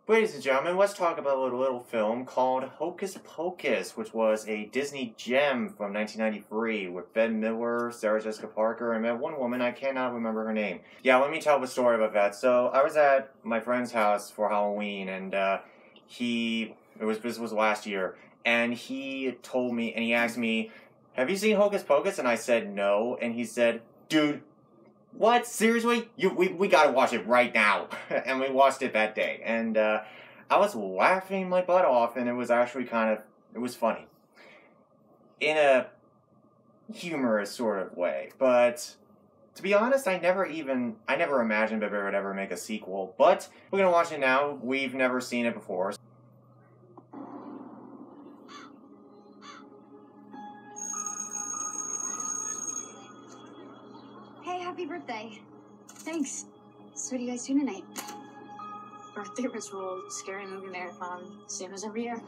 Ladies and gentlemen, let's talk about a little film called Hocus Pocus, which was a Disney gem from 1993 with Ben Miller, Sarah Jessica Parker, and that one woman, I cannot remember her name. Yeah, let me tell the story about that. So, I was at my friend's house for Halloween, and this was last year, and he told me, and he asked me, "Have you seen Hocus Pocus?" And I said no, and he said, "Dude, what? Seriously? We gotta watch it right now." And we watched it that day. And I was laughing my butt off, and it was actually it was funny. In a humorous sort of way. But to be honest, I never imagined that they would ever make a sequel. But we're gonna watch it now. We've never seen it before. Happy birthday. Thanks. So what are you guys doing tonight? Birthday ritual, scary movie marathon, same as every year.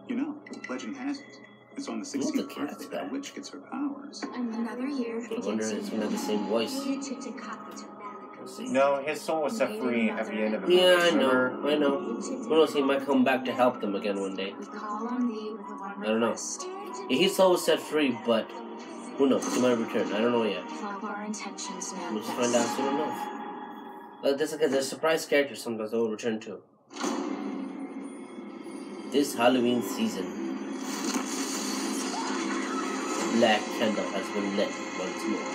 You know, legend has it. It's on the 16th birthday that a witch gets her powers. And another year. I wonder if it's gonna have the same voice. No, his soul was set free at the end of the movie. Yeah, I know. Who knows, he might come back to help them again one day. I don't know. His soul was set free, but who knows? He might return. I don't know yet. We'll just find out soon enough. Like there's surprise characters sometimes that will return to. This Halloween season, the black candle has been lit once more.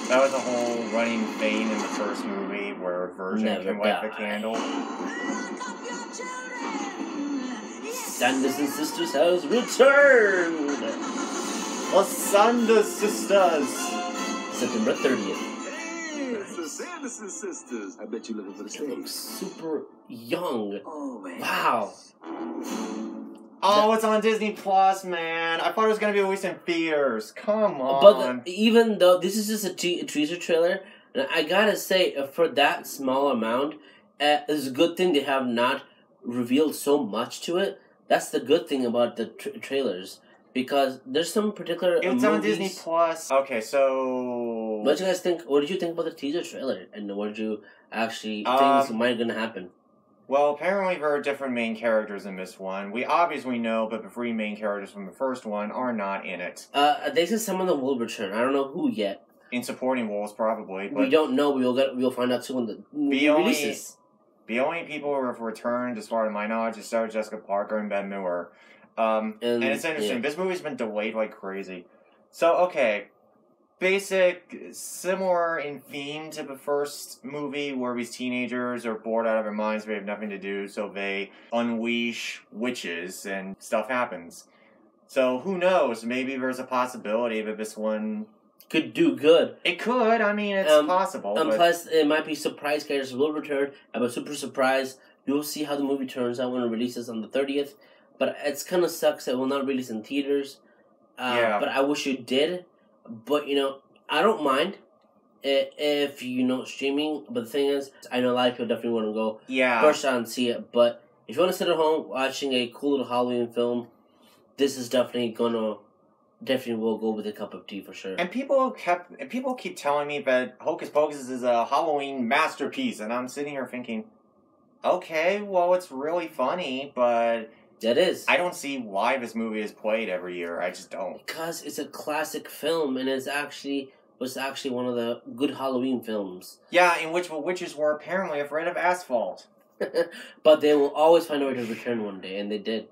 That was a whole running theme in the first movie where a virgin can light the candle. Sanderson Sisters has returned! The Sanders Sisters! September 30th. Hey, it's the Sanderson Sisters. I bet you're looking for the stage. They look super young. Oh, man. Wow. Oh, it's on Disney Plus, man. I thought it was going to be released in theaters. Come on. But even though this is just a teaser trailer, and I gotta say, for that small amount, it's a good thing they have not revealed so much to it. That's the good thing about the trailers. Because there's some particular It's on Disney Plus. Okay, so what did you guys think? What did you think about the teaser trailer? And what did you actually think might gonna happen? Well, apparently there are different main characters in this one. We obviously know, but the three main characters from the first one are not in it. They said some of them will return. I don't know who yet. In supporting roles, probably. But we don't know. We'll find out soon when the movie releases. The only people who have returned, as far as my knowledge, is Sarah Jessica Parker and Ben Miller. And it's interesting. Yeah. This movie's been delayed like crazy. So, okay. Similar in theme to the first movie, where these teenagers are bored out of their minds, they have nothing to do, so they unleash witches, and stuff happens. So, who knows? Maybe there's a possibility that this one could do good. It could. I mean, it's possible. Plus, it might be surprise characters will return. I'm a super surprised. You'll see how the movie turns out when it releases on the 30th. But it's kind of sucks that it will not release in theaters. Yeah. But I wish it did. But, I don't mind if, streaming. But the thing is, I know a lot of people definitely want to go first out and see it. But if you want to sit at home watching a cool little Halloween film, this is definitely will go with a cup of tea for sure. And people keep telling me that Hocus Pocus is a Halloween masterpiece. And I'm sitting here thinking, okay, well, it's really funny, but that is. I don't see why this movie is played every year. I just don't. Because it's a classic film, and was actually one of the good Halloween films. Yeah, in which the witches were apparently afraid of asphalt. But they will always find a way to return one day, and they did.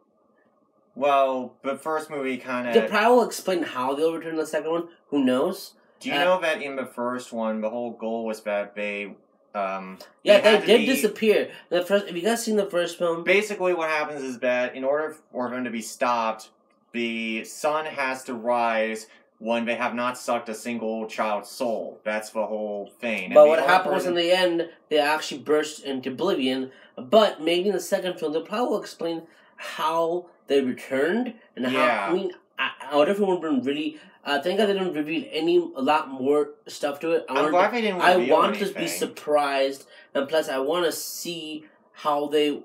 Well, the first movie kind of... They probably will explain how they'll return in the second one. Who knows? Do you know that in the first one, the whole goal was that they... they did disappear. Have you guys seen the first film? Basically, what happens is that in order for them to be stopped, the sun has to rise when they have not sucked a single child's soul. That's the whole thing. But what happened was in the end, they actually burst into oblivion. But maybe in the second film, they'll probably explain how they returned and how. I mean, I would have been really. Thank God they didn't reveal a lot more stuff to it. I'm glad they didn't reveal I want to be surprised, and plus I want to see how they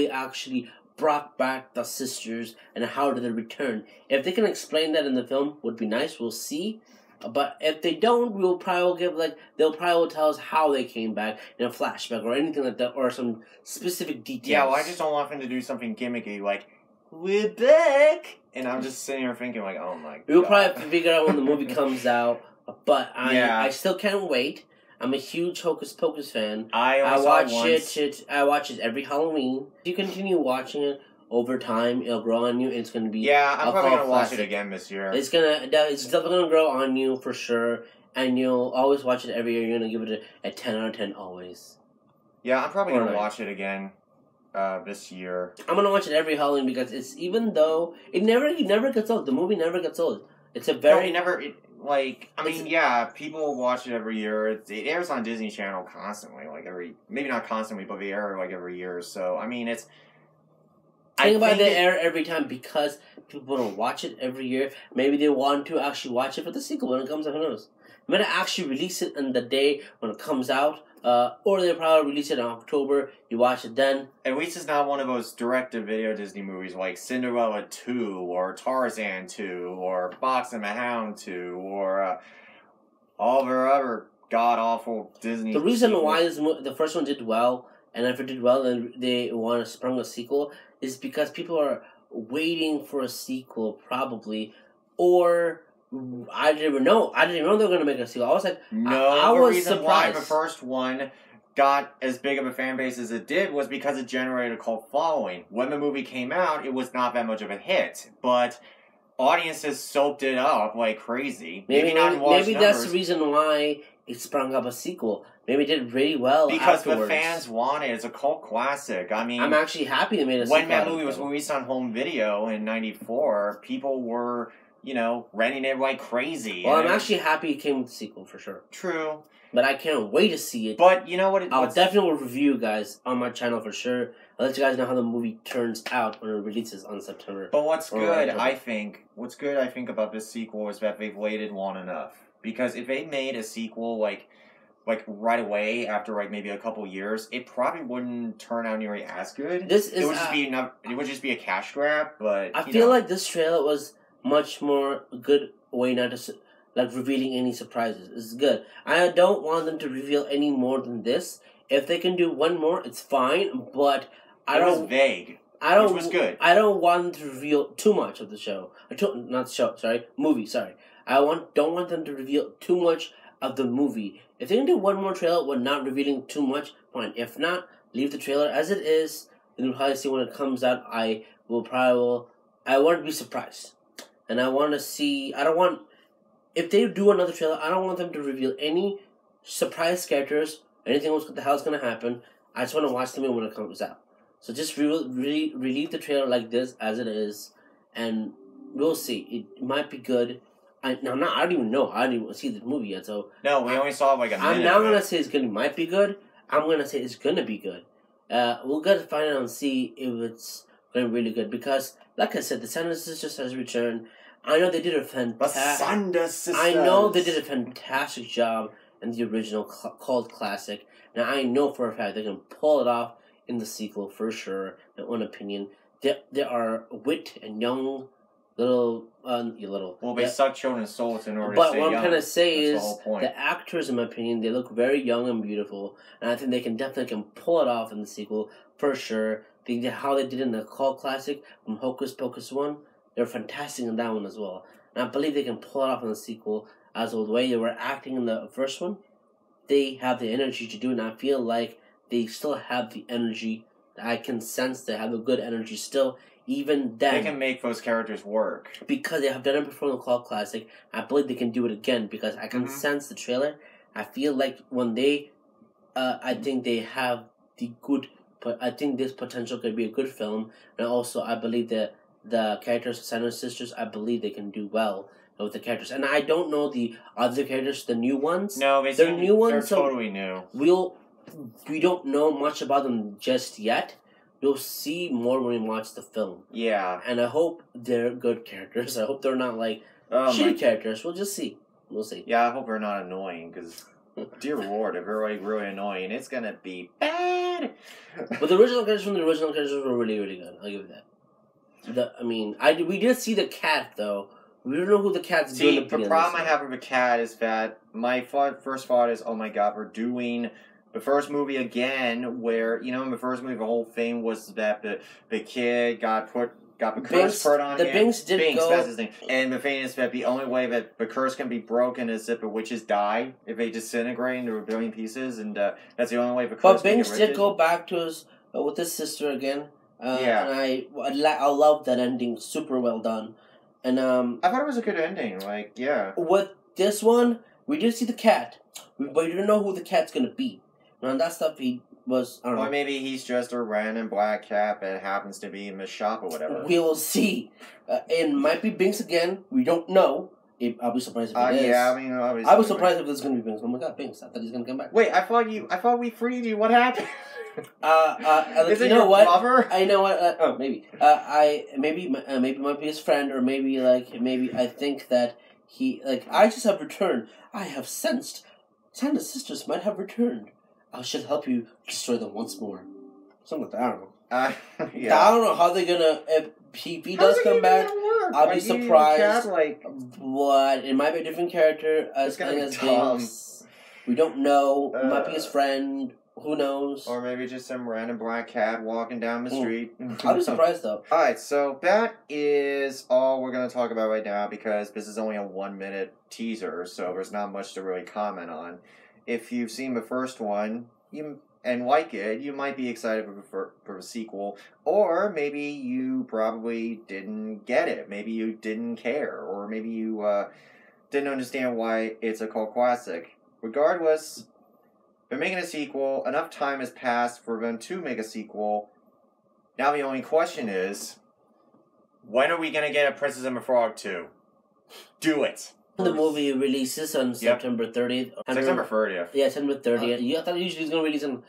actually brought back the sisters and how did they return. If they can explain that in the film, would be nice. We'll see. But if they don't, we'll probably give they'll probably tell us how they came back in a flashback or anything like that, or some specific details. Yeah, well, I just don't want them to do something gimmicky like, we're back! And I'm just sitting here thinking like, oh my god. We'll probably have to figure out when the movie comes out, but I still can't wait. I'm a huge Hocus Pocus fan. I watch it every Halloween. If you continue watching it over time, it'll grow on you. It's gonna be I'm probably gonna watch it again this year. It's definitely gonna grow on you for sure, and you'll always watch it every year. You're gonna give it a 10 out of 10 always. Yeah, I'm probably gonna watch it again this year. I'm gonna watch it every Halloween because it's even though it never gets old. The movie never gets old. It's a very people watch it every year. It airs on Disney Channel constantly, maybe not constantly, but they air every year. So I mean, it's. Think about they air every time because people want to watch it every year. Maybe they want to actually watch it for the sequel when it comes out. Who knows? They might actually release it on the day when it comes out, or they'll probably release it in October. You watch it then. At least it's not one of those direct-to-video Disney movies like Cinderella 2, or Tarzan 2, or Fox and the Hound 2, or all their other god-awful Disney The reason sequels. why the first one did well, and if it did well, then they want to sprung a sequel, is because people are waiting for a sequel, probably, or I didn't even know they were going to make a sequel. I was like, I was reason surprised. Why the first one got as big of a fan base as it did was because it generated a cult following. When the movie came out, it was not that much of a hit, but audiences soaked it up like crazy. Maybe that's the reason why it sprung up a sequel. Maybe it did really well because afterwards. the fans want it. It's a cult classic. I mean, I'm actually happy they made a sequel. When that movie was released on home video in '94, people were, renting it like crazy. Well, I'm actually happy it came with the sequel for sure. True. But I can't wait to see it. But you know what? I'll definitely review, guys, on my channel for sure. I'll let you guys know how the movie turns out when it releases on September. But what's good, I think about this sequel is that they've waited long enough. Because if they made a sequel like right away after maybe a couple years, it probably wouldn't turn out nearly as good. It would just be a cash grab. But I feel like this trailer was much more good way not to revealing any surprises. It's good. I don't want them to reveal any more than this. If they can do one more, it's fine. But it was vague. Which was good. I don't want them to reveal too much of the show. Movie. Sorry. I don't want them to reveal too much of the movie. If they can do one more trailer with not revealing too much, fine. If not, leave the trailer as it is. And you'll probably see when it comes out. I want to be surprised. And I want to see... If they do another trailer, I don't want them to reveal any surprise characters, anything else what the hell's going to happen. I just want to watch the movie when it comes out. So just relieve the trailer like this, as it is, and we'll see. It might be good. I don't even know. I didn't even see the movie yet, so... No, we only saw a minute. I'm not going to say it might be good. I'm going to say it's going to be good. We'll get to find out and see if it's going to be really good, because, like I said, the Sanders Sisters has returned. I know they did a fantastic job in the original cult classic. Now, I know for a fact they can pull it off in the sequel for sure, in one opinion. They are wit and young, little... Well, they suck children's souls in order to stay But young. what I'm trying to say is, the actors, in my opinion, they look very young and beautiful, and I think they can definitely pull it off in the sequel, for sure. How they did in the cult classic from Hocus Pocus 1, they're fantastic in that one as well. And I believe they can pull it off in the sequel, as the way they were acting in the first one. They have the energy to do it, and I feel like they still have the energy. I can sense they have a good energy still, even then. They can make those characters work. Because they have done it before in the cult classic, I believe they can do it again, because I can sense the trailer. I feel like when they... I think they have the good... But I think this potential could be a good film, and also I believe that the characters, the Sanders Sisters, I believe they can do well with the characters. And I don't know the other characters, the new ones. No, they're new ones. They're totally new. We don't know much about them just yet. We'll see more when we watch the film. Yeah. And I hope they're good characters. I hope they're not shitty characters. We'll just see. We'll see. Yeah, I hope they're not annoying, because... Dear Lord, if they're really annoying, it's gonna be bad. But the original characters from the original characters were really, really good. I'll give you that. We did see the cat, though, We don't know who the cat's doing. The problem I have with the cat is that my first thought is, oh my god, we're doing the first movie again, where, you know, in the first movie the whole thing was that the kid got the curse put on him. Binks did go. That's his name. And the thing is that the only way that the curse can be broken is if the witches die, if they disintegrate into a billion pieces, and that's the only way the curse But can be Binks lifted. did go back to his with his sister again. Yeah. And I love that ending. Super well done. And I thought it was a good ending. Like, yeah. With this one, we did see the cat, but you don't know who the cat's gonna be. And that stuff he was. I don't know. Or maybe he's just a random black cat that happens to be in the shop or whatever. We will see. It might be Binks again. We don't know. I'll be surprised if it is. Yeah, I mean, obviously. I was surprised if it's gonna be Binks. Oh my god, Binks! I thought he's gonna come back. Wait, I thought we freed you. What happened? Is it you know your what? lover? I know what. Oh, maybe. Maybe it might be his friend, or maybe I think that I just have returned. I have sensed Santa's sisters might have returned. I should help you destroy them once more. Something like that. I don't know. Yeah. I don't know how they're gonna. If he does come back, I'll be surprised. What? It might be a different character as Binks. We don't know. It might be his friend. Who knows? Or maybe just some random black cat walking down the street. I'll be surprised though. Alright, so that is all we're going to talk about right now because this is only a 1-minute teaser, so there's not much to really comment on. If you've seen the first one and like it, you might be excited for a sequel, or maybe you probably didn't get it. Maybe you didn't care, or maybe you didn't understand why it's a cult classic. Regardless, they're making a sequel. Enough time has passed for them to make a sequel. Now the only question is, when are we going to get a Princess and the Frog 2? Do it! The movie releases on September 30th. September 30th. Yeah, September 30th. I thought usually it's going to release on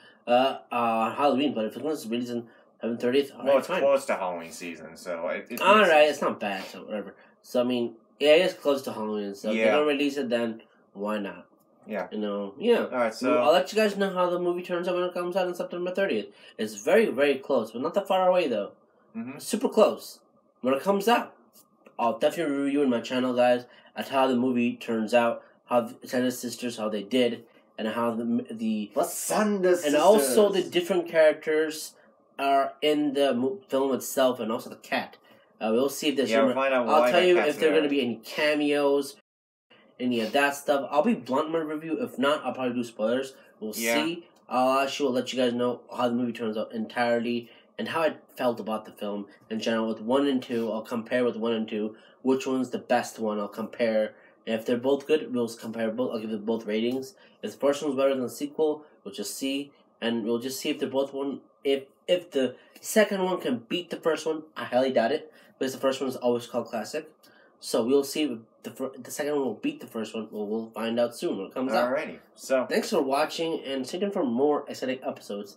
Halloween, but if it's going to release on September 30th, well, it's close to Halloween season, so alright, it's not bad, so whatever. So, I mean, yeah, it's close to Halloween, so if they're going to release it, then why not? Yeah. You know, yeah. Alright, so I'll let you guys know how the movie turns out when it comes out on September 30th. It's very, very close, but not that far away, though. Mm-hmm. Super close. When it comes out, I'll definitely review in my channel, guys, at how the movie turns out, how Santa's sisters, how they did, and how the Santa's and also the different characters are in the film itself, and also the cat. We'll see if there's. We'll find out I'll tell you if there are going to be any cameos. Any of that stuff. I'll be blunt in my review. If not, I'll probably do spoilers. We'll see. I'll actually let you guys know how the movie turns out entirely and how I felt about the film in general with 1 and 2. I'll compare with 1 and 2. Which one's the best one? I'll compare. And if they're both good, we'll compare both. I'll give them both ratings. If the first one's better than the sequel, we'll just see. And we'll just see if they're both one. If the second one can beat the first one, I highly doubt it. Because the first one is always called classic. So we'll see if the second one will beat the first one. We'll find out soon when it comes out. Alrighty. So thanks for watching and stay tuned for more exciting episodes